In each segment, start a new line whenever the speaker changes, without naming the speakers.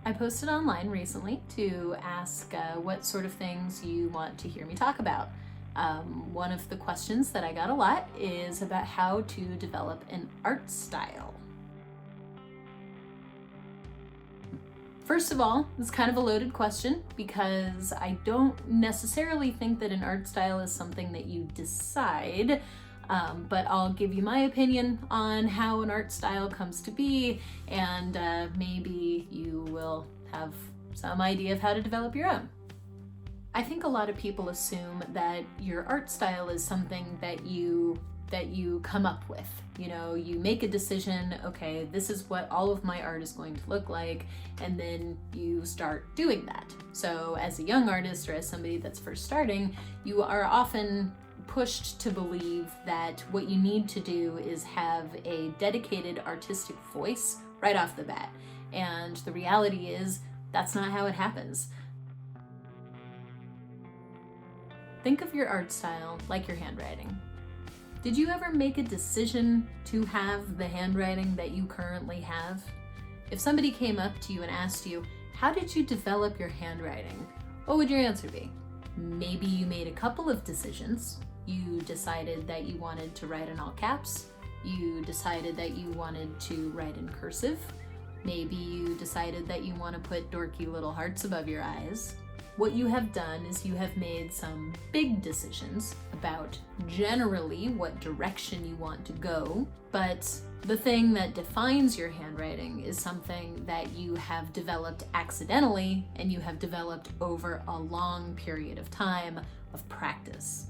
I posted online recently to ask what sort of things you want to hear me talk about. One of the questions that I got a lot is about how to develop an art style. First of all, it's kind of a loaded question because I don't necessarily think that an art style is something that you decide. But I'll give you my opinion on how an art style comes to be, and maybe you will have some idea of how to develop your own. I think a lot of people assume that your art style is something that you come up with. You know, you make a decision, okay, this is what all of my art is going to look like, and then you start doing that. So as a young artist or as somebody that's first starting, you are often pushed to believe that what you need to do is have a dedicated artistic voice right off the bat. And the reality is that's not how it happens. Think of your art style like your handwriting. Did you ever make a decision to have the handwriting that you currently have? If somebody came up to you and asked you, how did you develop your handwriting? What would your answer be? Maybe you made a couple of decisions. You decided that you wanted to write in all caps. You decided that you wanted to write in cursive. Maybe you decided that you want to put dorky little hearts above your eyes. What you have done is you have made some big decisions about generally what direction you want to go, but the thing that defines your handwriting is something that you have developed accidentally and you have developed over a long period of time of practice.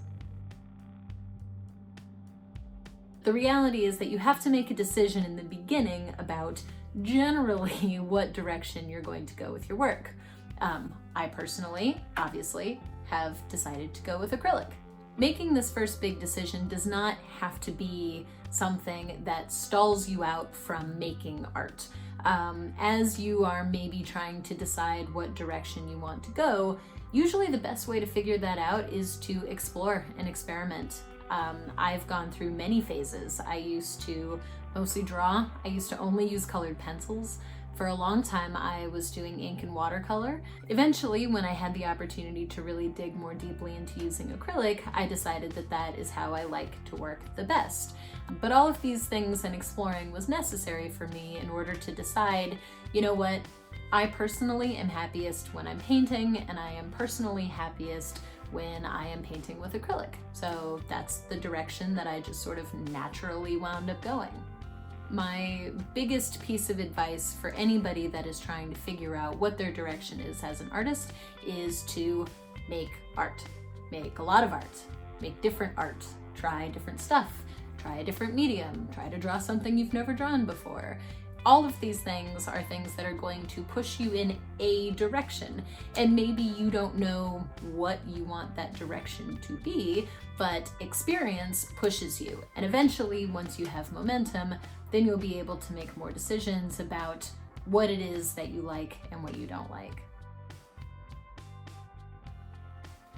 The reality is that you have to make a decision in the beginning about generally what direction you're going to go with your work. I personally, obviously, have decided to go with acrylic. Making this first big decision does not have to be something that stalls you out from making art. As you are maybe trying to decide what direction you want to go, usually the best way to figure that out is to explore and experiment. I've gone through many phases. I used to mostly draw. I used to only use colored pencils. For a long time, I was doing ink and watercolor. Eventually, when I had the opportunity to really dig more deeply into using acrylic, I decided that that is how I like to work the best. But all of these things and exploring was necessary for me in order to decide, you know what, I personally am happiest when I'm painting, and I am personally happiest when I am painting with acrylic. So that's the direction that I just sort of naturally wound up going. My biggest piece of advice for anybody that is trying to figure out what their direction is as an artist is to make art. Make a lot of art. Make different art. Try different stuff. Try a different medium. Try to draw something you've never drawn before. All of these things are things that are going to push you in a direction. And maybe you don't know what you want that direction to be, but experience pushes you. And eventually, once you have momentum, then you'll be able to make more decisions about what it is that you like and what you don't like.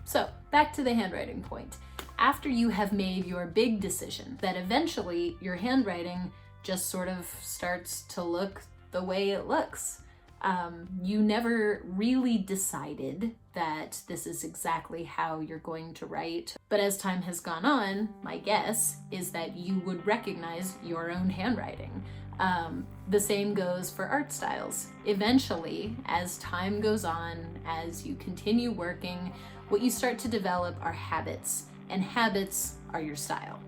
So, back to the handwriting point. After you have made your big decision, that eventually your handwriting just sort of starts to look the way it looks. You never really decided that this is exactly how you're going to write. But as time has gone on, my guess is that you would recognize your own handwriting. The same goes for art styles. Eventually, as time goes on, as you continue working, what you start to develop are habits, and habits are your style.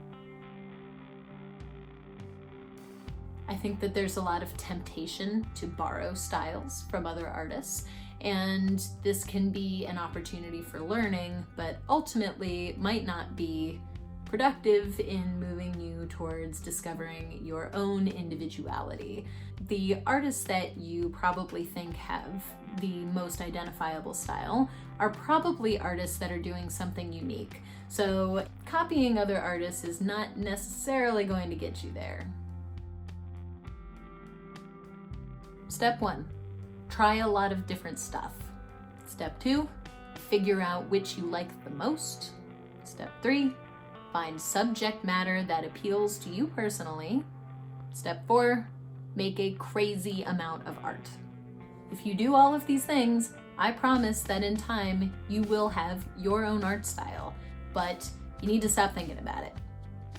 I think that there's a lot of temptation to borrow styles from other artists, and this can be an opportunity for learning, but ultimately might not be productive in moving you towards discovering your own individuality. The artists that you probably think have the most identifiable style are probably artists that are doing something unique. So copying other artists is not necessarily going to get you there. Step 1, try a lot of different stuff. Step 2, figure out which you like the most. Step 3, find subject matter that appeals to you personally. Step 4, make a crazy amount of art. If you do all of these things, I promise that in time you will have your own art style, but you need to stop thinking about it,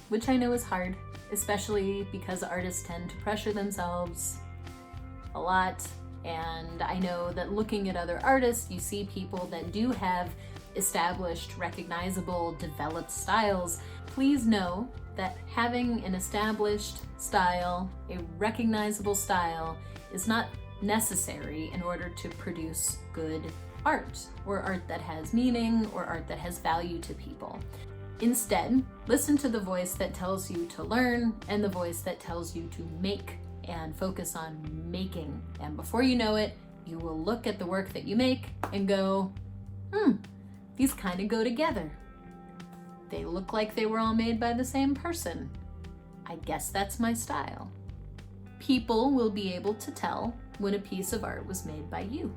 which I know is hard, especially because artists tend to pressure themselves a lot. And I know that looking at other artists, you see people that do have established, recognizable, developed styles. Please know that having an established style, a recognizable style, is not necessary in order to produce good art, or art that has meaning, or art that has value to people. Instead, listen to the voice that tells you to learn and the voice that tells you to make, and focus on making. And before you know it, you will look at the work that you make and go, these kind of go together. They look like they were all made by the same person. I guess that's my style. People will be able to tell when a piece of art was made by you.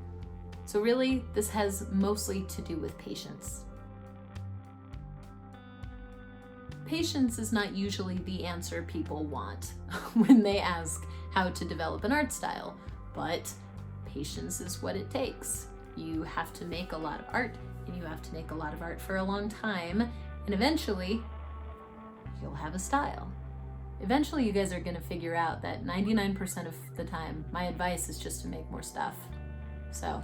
So really, this has mostly to do with patience. Patience is not usually the answer people want when they ask how to develop an art style, but patience is what it takes. You have to make a lot of art, and you have to make a lot of art for a long time, and eventually you'll have a style. Eventually you guys are going to figure out that 99% of the time my advice is just to make more stuff. So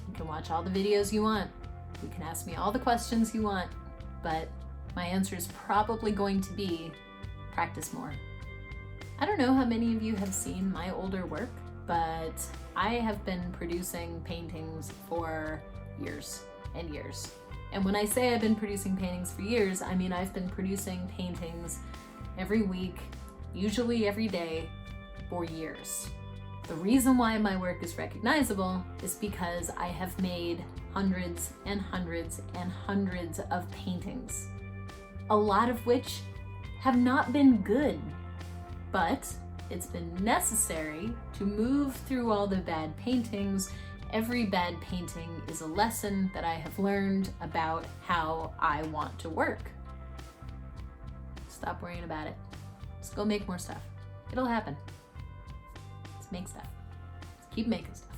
you can watch all the videos you want, you can ask me all the questions you want, but my answer is probably going to be practice more. I don't know how many of you have seen my older work, but I have been producing paintings for years and years. And when I say I've been producing paintings for years, I mean I've been producing paintings every week, usually every day, for years. The reason why my work is recognizable is because I have made hundreds and hundreds and hundreds of paintings, a lot of which have not been good, but it's been necessary to move through all the bad paintings. Every bad painting is a lesson that I have learned about how I want to work. Stop worrying about it. Just go make more stuff. It'll happen. Just make stuff. Just keep making stuff.